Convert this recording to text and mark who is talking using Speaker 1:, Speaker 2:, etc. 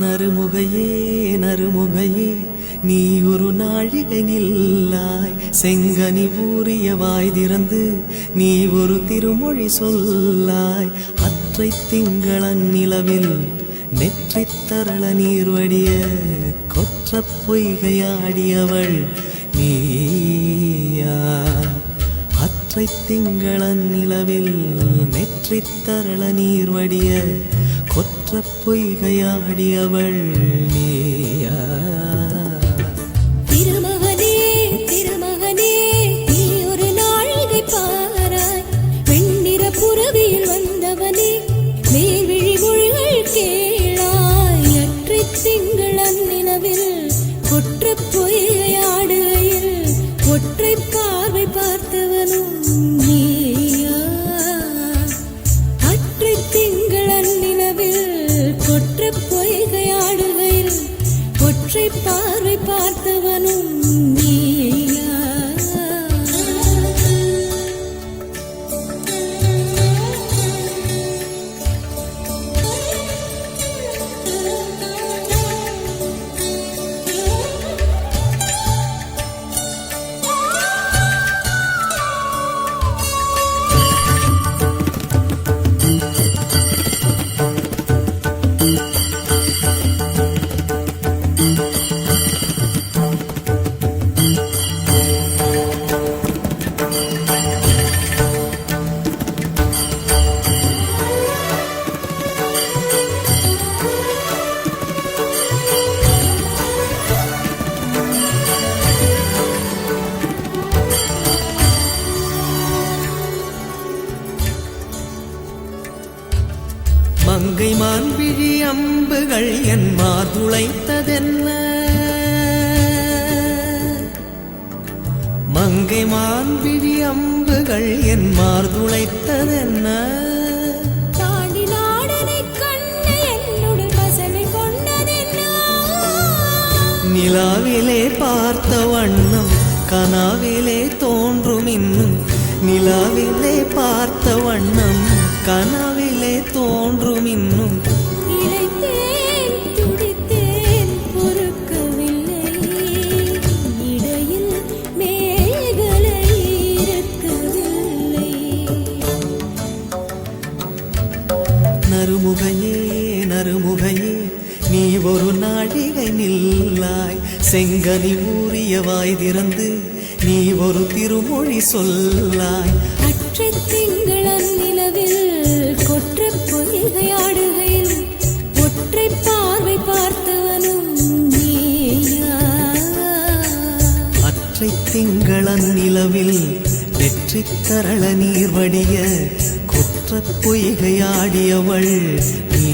Speaker 1: நறுமுகையே நறுமுகையே நீ ஒரு நாழிகை நில்லாய் செங்கனி ஊறிய வாய் திறந்து நீ ஒரு திருமொழி சொல்லாய் அற்றை திங்களன் நிலவில் நெற்றித் தரள நீர் வடிய கொற்ற பொய்கையாடியவள் நீயா அற்றை திங்களன் நிலவில் நெற்றித் தரள நீர் வடிய கொற்ற பொய்கையாடியவள் நீயா
Speaker 2: திருமகனே திருமகனே நீ ஒரு நாழிகை பாராய் வெண்ணிற புறவியில் வந்தவனே மேல்விழி மொழிகள் கேளாய் அற்றை திங்களன் நிலவில் கொற்ற பொய்கையாடுகையில் ஒற்றை பார்வை பார்த்தவனும் நீயா அற்றை திங்களன் நிலவில் கொற்ற பொய்கையாடுகையில் ஒற்றை பார்வை பார்த்தவனும் நீயா
Speaker 1: மங்கை மான்விழி அம்புகள் என் மார்துளைத்ததென்ன மங்கை மான்விழி அம்புகள் என் மார்துளைத்ததென்ன
Speaker 2: தாண்டி நாடனை கண்ணு என்னுடன் வசனை கொண்டதென்ன
Speaker 1: நிலாவிலே பார்த்த வண்ணம் கனாவிலே தோன்றும் இன்னும் நிலாவிலே பார்த்த வண்ணம் கனாவிலே தோன்றும் இன்னும்
Speaker 2: இளைத்தேன் துடித்தேன் பொறுக்கவில்லை இடையில் மேகலை இருக்கவில்லை
Speaker 1: நறுமுகையே நறுமுகையே நீ ஒரு நாழிகை நில்லாய் செங்கனி ஊறிய வாய் திறந்து நீ ஒரு திருமொழி சொல்லாய்
Speaker 2: அற்றை திங்களன் நிலவில் கொற்ற பொய்கையாடுகையில் ஒற்றை பார்வை பார்த்தவனும் நீயா
Speaker 1: அற்றை திங்களன் நிலவில் நெற்றித் தரள நீர் வடிய கொற்ற பொய்கையாடியவள் நீ